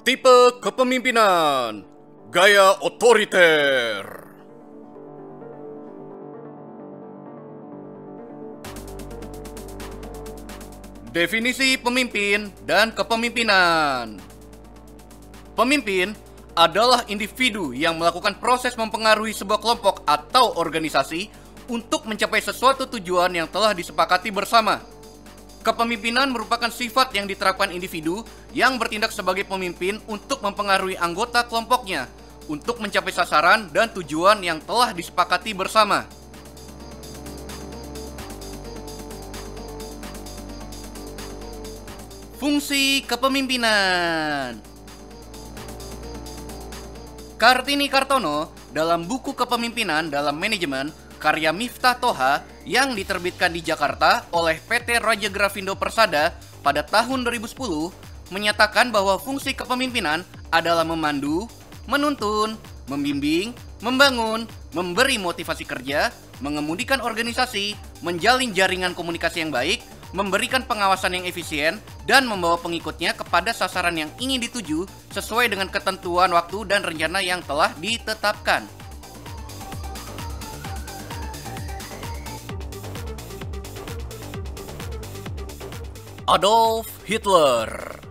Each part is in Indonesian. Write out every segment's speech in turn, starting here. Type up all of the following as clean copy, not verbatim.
Tipe kepemimpinan gaya otoriter. Definisi pemimpin dan kepemimpinan. Pemimpin adalah individu yang melakukan proses mempengaruhi sebuah kelompok atau organisasi untuk mencapai sesuatu tujuan yang telah disepakati bersama. Kepemimpinan merupakan sifat yang diterapkan individu yang bertindak sebagai pemimpin untuk mempengaruhi anggota kelompoknya untuk mencapai sasaran dan tujuan yang telah disepakati bersama. Fungsi kepemimpinan. Kartini Kartono dalam buku Kepemimpinan dalam Manajemen karya Miftah Toha yang diterbitkan di Jakarta oleh PT Raja Grafindo Persada pada tahun 2010 menyatakan bahwa fungsi kepemimpinan adalah memandu, menuntun, membimbing, membangun, memberi motivasi kerja, mengemudikan organisasi, menjalin jaringan komunikasi yang baik, memberikan pengawasan yang efisien, dan membawa pengikutnya kepada sasaran yang ingin dituju sesuai dengan ketentuan waktu dan rencana yang telah ditetapkan. Adolf Hitler.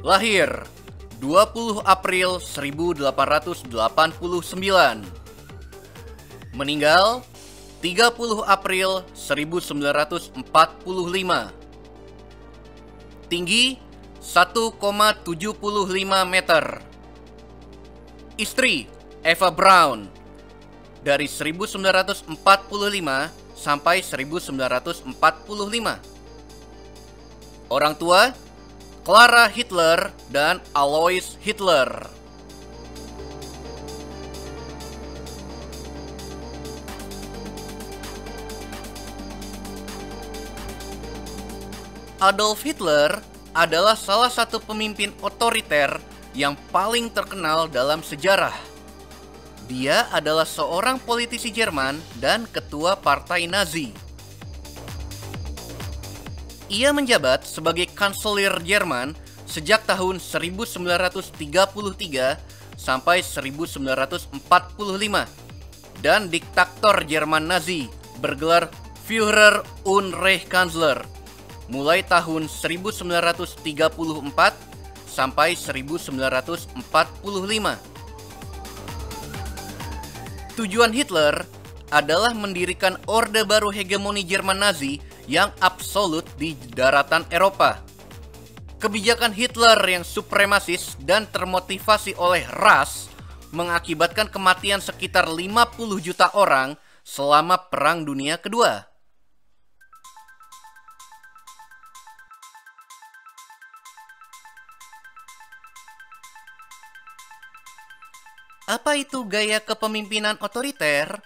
Lahir 20 April 1889. Meninggal 30 April 1945. Tinggi 1,75 meter. Istri Eva Braun. Dari 1945 sampai 1945. Orang tua Clara Hitler dan Alois Hitler. Adolf Hitler adalah salah satu pemimpin otoriter yang paling terkenal dalam sejarah. Dia adalah seorang politisi Jerman dan ketua partai Nazi. Ia menjabat sebagai kanselir Jerman sejak tahun 1933 sampai 1945 dan diktator Jerman Nazi bergelar Führer und Reichskanzler mulai tahun 1934 sampai 1945. Tujuan Hitler adalah mendirikan orde baru hegemoni Jerman Nazi yang absolut di daratan Eropa. Kebijakan Hitler yang supremasis dan termotivasi oleh ras mengakibatkan kematian sekitar 50 juta orang selama Perang Dunia Kedua. Apa itu gaya kepemimpinan otoriter?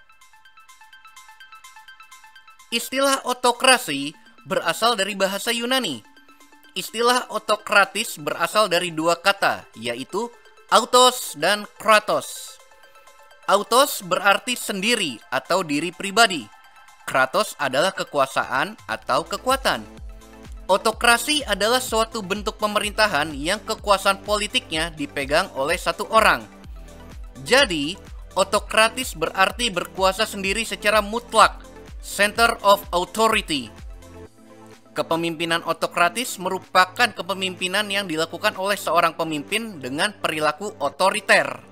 Istilah otokrasi berasal dari bahasa Yunani. Istilah otokratis berasal dari dua kata, yaitu autos dan kratos. Autos berarti sendiri atau diri pribadi. Kratos adalah kekuasaan atau kekuatan. Otokrasi adalah suatu bentuk pemerintahan yang kekuasaan politiknya dipegang oleh satu orang. Jadi, otokratis berarti berkuasa sendiri secara mutlak, center of authority. Kepemimpinan otokratis merupakan kepemimpinan yang dilakukan oleh seorang pemimpin dengan perilaku otoriter.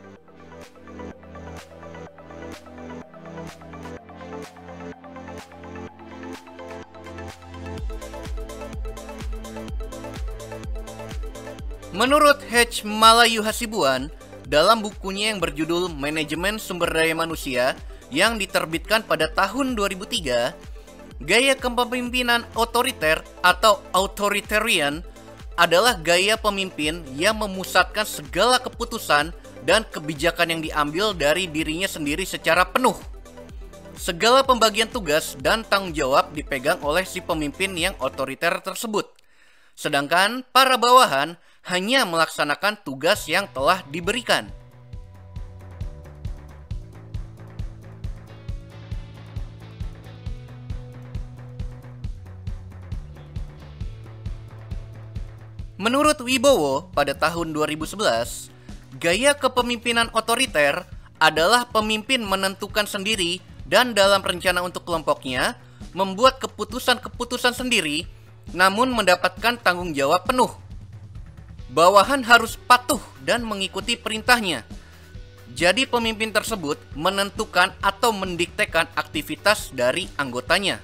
Menurut H. Malayu Hasibuan, dalam bukunya yang berjudul Manajemen Sumber Daya Manusia yang diterbitkan pada tahun 2003, gaya kepemimpinan otoriter atau authoritarian adalah gaya pemimpin yang memusatkan segala keputusan dan kebijakan yang diambil dari dirinya sendiri secara penuh. Segala pembagian tugas dan tanggung jawab dipegang oleh si pemimpin yang otoriter tersebut. Sedangkan para bawahan hanya melaksanakan tugas yang telah diberikan. Menurut Wibowo pada tahun 2011, gaya kepemimpinan otoriter adalah pemimpin menentukan sendiri dan dalam rencana untuk kelompoknya membuat keputusan-keputusan sendiri namun mendapatkan tanggung jawab penuh. Bawahan harus patuh dan mengikuti perintahnya. Jadi pemimpin tersebut menentukan atau mendiktekan aktivitas dari anggotanya.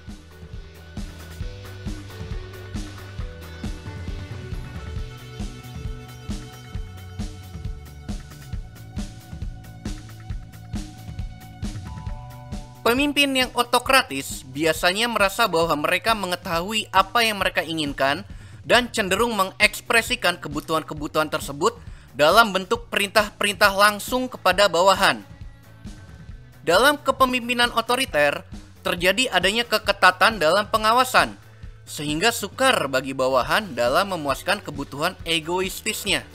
Pemimpin yang otokratis biasanya merasa bahwa mereka mengetahui apa yang mereka inginkan dan cenderung mengekspresikan kebutuhan-kebutuhan tersebut dalam bentuk perintah-perintah langsung kepada bawahan. Dalam kepemimpinan otoriter, terjadi adanya keketatan dalam pengawasan, sehingga sukar bagi bawahan dalam memuaskan kebutuhan egoistisnya.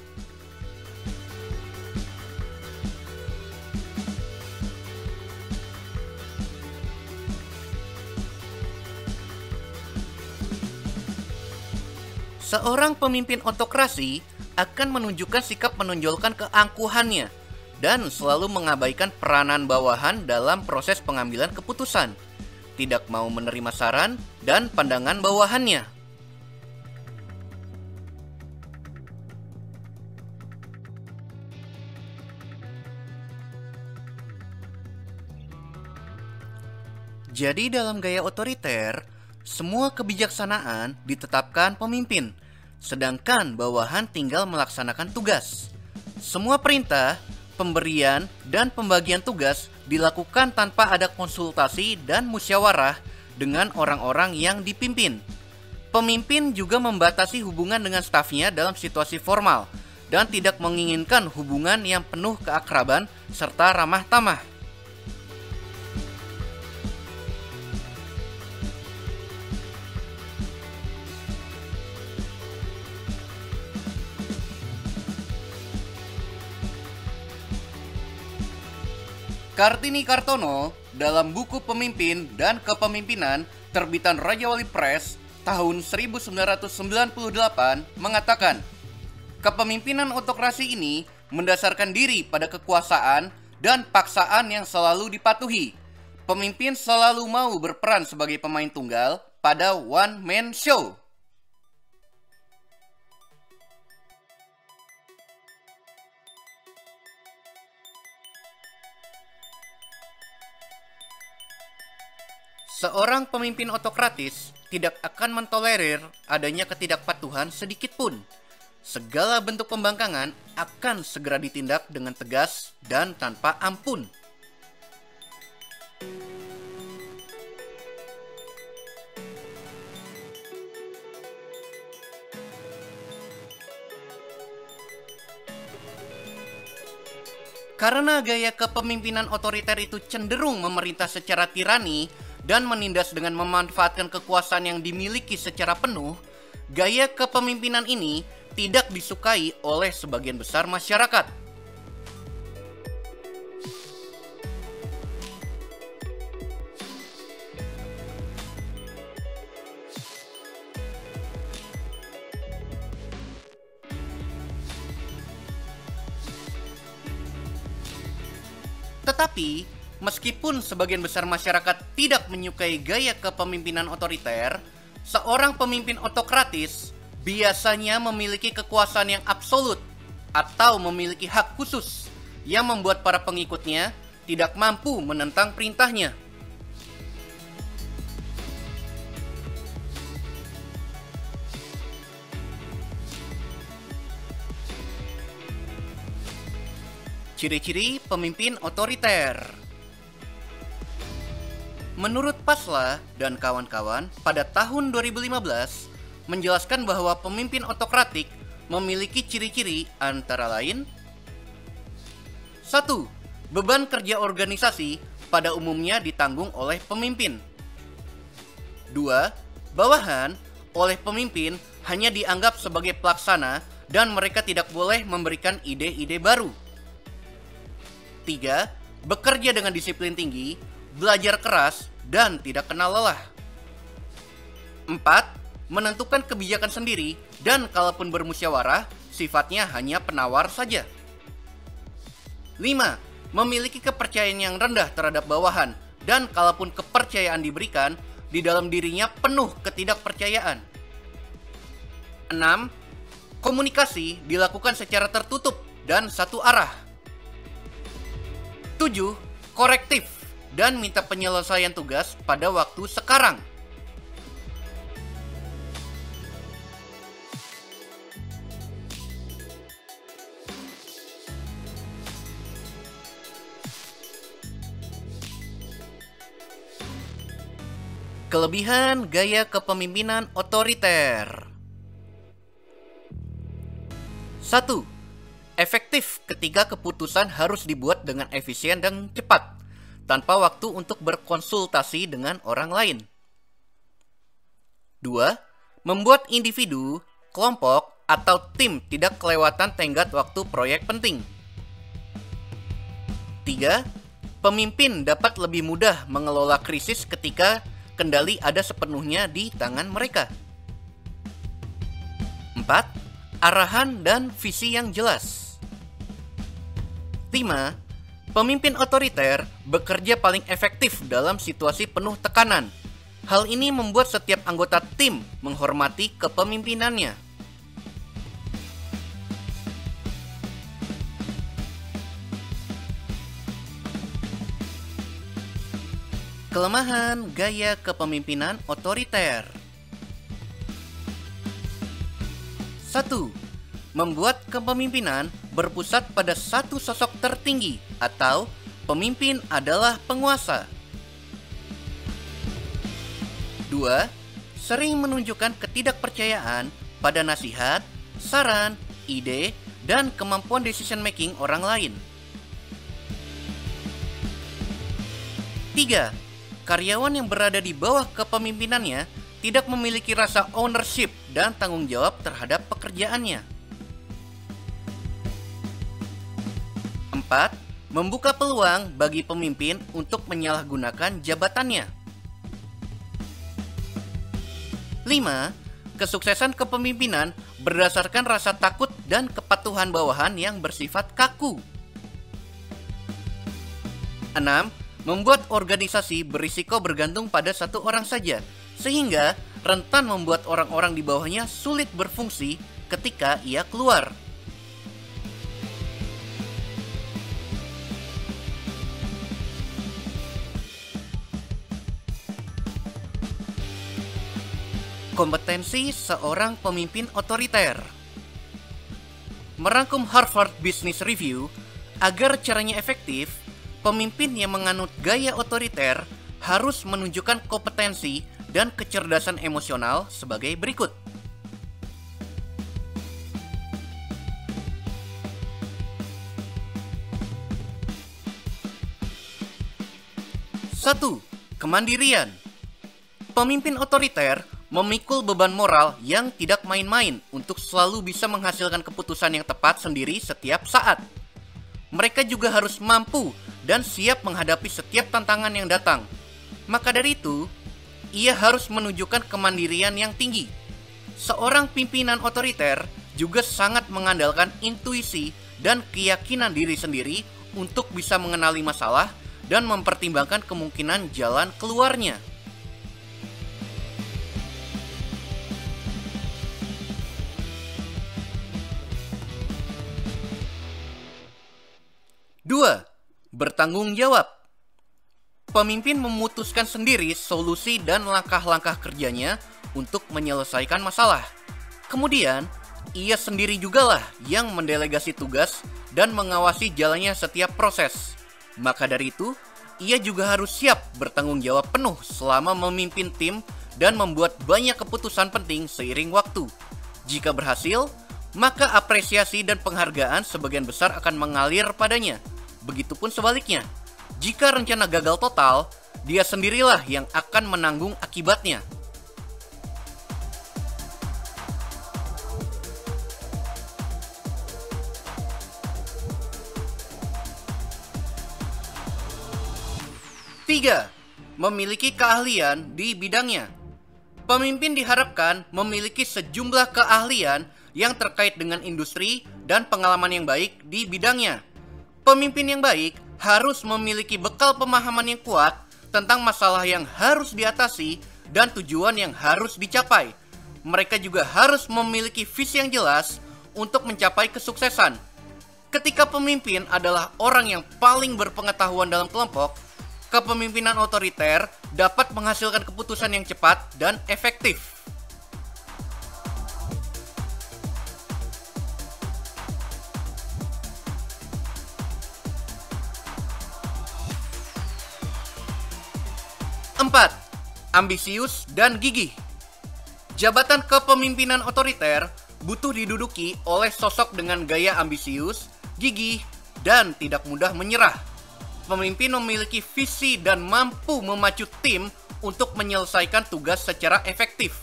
Seorang pemimpin otokrasi akan menunjukkan sikap menonjolkan keangkuhannya dan selalu mengabaikan peranan bawahan dalam proses pengambilan keputusan, tidak mau menerima saran dan pandangan bawahannya. Jadi dalam gaya otoriter, semua kebijaksanaan ditetapkan pemimpin, sedangkan bawahan tinggal melaksanakan tugas. Semua perintah, pemberian, dan pembagian tugas dilakukan tanpa ada konsultasi dan musyawarah dengan orang-orang yang dipimpin. Pemimpin juga membatasi hubungan dengan stafnya dalam situasi formal dan tidak menginginkan hubungan yang penuh keakraban serta ramah tamah. Kartini Kartono dalam buku Pemimpin dan Kepemimpinan terbitan Raja Wali Press tahun 1998 mengatakan, kepemimpinan otokrasi ini mendasarkan diri pada kekuasaan dan paksaan yang selalu dipatuhi. Pemimpin selalu mau berperan sebagai pemain tunggal pada one man show. Seorang pemimpin otokratis tidak akan mentolerir adanya ketidakpatuhan sedikit pun. Segala bentuk pembangkangan akan segera ditindak dengan tegas dan tanpa ampun. Karena gaya kepemimpinan otoriter itu cenderung memerintah secara tirani dan menindas dengan memanfaatkan kekuasaan yang dimiliki secara penuh, gaya kepemimpinan ini tidak disukai oleh sebagian besar masyarakat. Tetapi, meskipun sebagian besar masyarakat tidak menyukai gaya kepemimpinan otoriter, seorang pemimpin otokratis biasanya memiliki kekuasaan yang absolut atau memiliki hak khusus yang membuat para pengikutnya tidak mampu menentang perintahnya. Ciri-ciri pemimpin otoriter. Menurut Pasla dan kawan-kawan, pada tahun 2015 menjelaskan bahwa pemimpin otokratik memiliki ciri-ciri antara lain: 1. Beban kerja organisasi pada umumnya ditanggung oleh pemimpin. 2. Bawahan oleh pemimpin hanya dianggap sebagai pelaksana dan mereka tidak boleh memberikan ide-ide baru. 3. Bekerja dengan disiplin tinggi, belajar keras, dan tidak kenal lelah. 4. Menentukan kebijakan sendiri dan kalaupun bermusyawarah, sifatnya hanya penawar saja. 5. Memiliki kepercayaan yang rendah terhadap bawahan, dan kalaupun kepercayaan diberikan, di dalam dirinya penuh ketidakpercayaan. 6. Komunikasi dilakukan secara tertutup dan satu arah. 7. Korektif dan minta penyelesaian tugas pada waktu sekarang. Kelebihan gaya kepemimpinan otoriter. 1. Efektif ketika keputusan harus dibuat dengan efisien dan cepat, tanpa waktu untuk berkonsultasi dengan orang lain. 2. Membuat individu, kelompok, atau tim tidak kelewatan tenggat waktu proyek penting. 3. Pemimpin dapat lebih mudah mengelola krisis ketika kendali ada sepenuhnya di tangan mereka. 4. Arahan dan visi yang jelas. 5. Pemimpin otoriter bekerja paling efektif dalam situasi penuh tekanan. Hal ini membuat setiap anggota tim menghormati kepemimpinannya. Kelemahan gaya kepemimpinan otoriter. 1. Membuat kepemimpinan berpusat pada satu sosok tertinggi atau pemimpin adalah penguasa. 2. Sering menunjukkan ketidakpercayaan pada nasihat, saran, ide, dan kemampuan decision making orang lain. 3. Karyawan yang berada di bawah kepemimpinannya tidak memiliki rasa ownership dan tanggung jawab terhadap pekerjaannya. 4. Membuka peluang bagi pemimpin untuk menyalahgunakan jabatannya. 5. Kesuksesan kepemimpinan berdasarkan rasa takut dan kepatuhan bawahan yang bersifat kaku. 6. Membuat organisasi berisiko bergantung pada satu orang saja, sehingga rentan membuat orang-orang di bawahnya sulit berfungsi ketika ia keluar. Kompetensi seorang pemimpin otoriter. Merangkum Harvard Business Review, agar caranya efektif, pemimpin yang menganut gaya otoriter harus menunjukkan kompetensi dan kecerdasan emosional sebagai berikut. 1. Kemandirian. Pemimpin otoriter memikul beban moral yang tidak main-main untuk selalu bisa menghasilkan keputusan yang tepat sendiri setiap saat. Mereka juga harus mampu dan siap menghadapi setiap tantangan yang datang. Maka dari itu, ia harus menunjukkan kemandirian yang tinggi. Seorang pimpinan otoriter juga sangat mengandalkan intuisi dan keyakinan diri sendiri untuk bisa mengenali masalah dan mempertimbangkan kemungkinan jalan keluarnya. Dua, bertanggung jawab. Pemimpin memutuskan sendiri solusi dan langkah-langkah kerjanya untuk menyelesaikan masalah. Kemudian, ia sendiri jugalah yang mendelegasi tugas dan mengawasi jalannya setiap proses. Maka dari itu, ia juga harus siap bertanggung jawab penuh selama memimpin tim dan membuat banyak keputusan penting seiring waktu. Jika berhasil, maka apresiasi dan penghargaan sebagian besar akan mengalir padanya. Begitupun sebaliknya, jika rencana gagal total, dia sendirilah yang akan menanggung akibatnya. Tiga, memiliki keahlian di bidangnya. Pemimpin diharapkan memiliki sejumlah keahlian yang terkait dengan industri dan pengalaman yang baik di bidangnya. Pemimpin yang baik harus memiliki bekal pemahaman yang kuat tentang masalah yang harus diatasi dan tujuan yang harus dicapai. Mereka juga harus memiliki visi yang jelas untuk mencapai kesuksesan. Ketika pemimpin adalah orang yang paling berpengetahuan dalam kelompok, kepemimpinan otoriter dapat menghasilkan keputusan yang cepat dan efektif. Empat, ambisius dan gigih. Jabatan kepemimpinan otoriter butuh diduduki oleh sosok dengan gaya ambisius, gigih, dan tidak mudah menyerah. Pemimpin memiliki visi dan mampu memacu tim untuk menyelesaikan tugas secara efektif.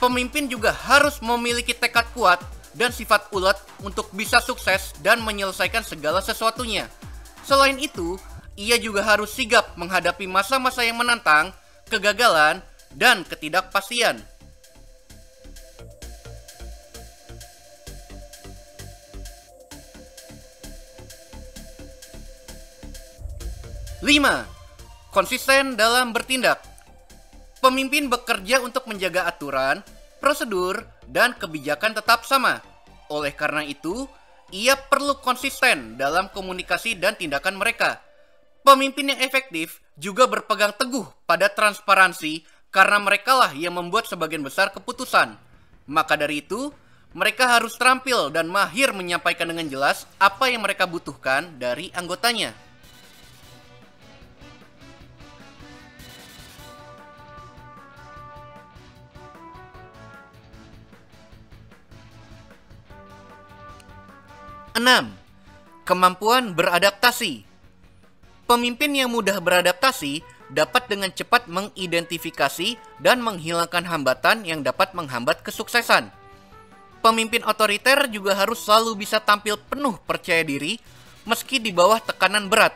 Pemimpin juga harus memiliki tekad kuat dan sifat ulet untuk bisa sukses dan menyelesaikan segala sesuatunya. Selain itu, ia juga harus sigap menghadapi masa-masa yang menantang, kegagalan, dan ketidakpastian. 5. Konsisten dalam bertindak. Pemimpin bekerja untuk menjaga aturan, prosedur, dan kebijakan tetap sama. Oleh karena itu, ia perlu konsisten dalam komunikasi dan tindakan mereka. Pemimpin yang efektif juga berpegang teguh pada transparansi karena merekalah yang membuat sebagian besar keputusan. Maka dari itu, mereka harus terampil dan mahir menyampaikan dengan jelas apa yang mereka butuhkan dari anggotanya. Enam, kemampuan beradaptasi. Pemimpin yang mudah beradaptasi dapat dengan cepat mengidentifikasi dan menghilangkan hambatan yang dapat menghambat kesuksesan. Pemimpin otoriter juga harus selalu bisa tampil penuh percaya diri meski di bawah tekanan berat.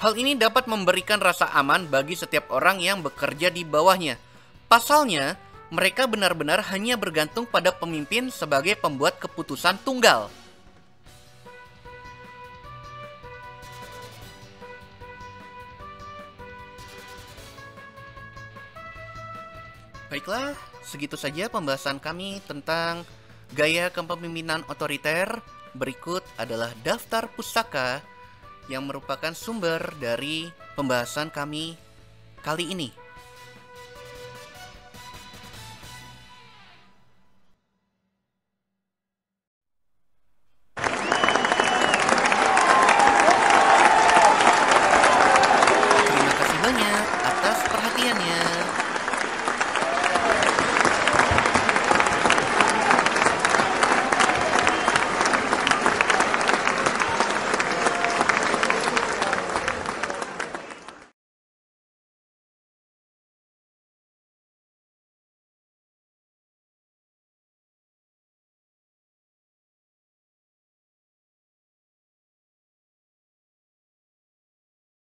Hal ini dapat memberikan rasa aman bagi setiap orang yang bekerja di bawahnya. Pasalnya, mereka benar-benar hanya bergantung pada pemimpin sebagai pembuat keputusan tunggal. Baiklah, segitu saja pembahasan kami tentang gaya kepemimpinan otoriter. Berikut adalah daftar pustaka yang merupakan sumber dari pembahasan kami kali ini.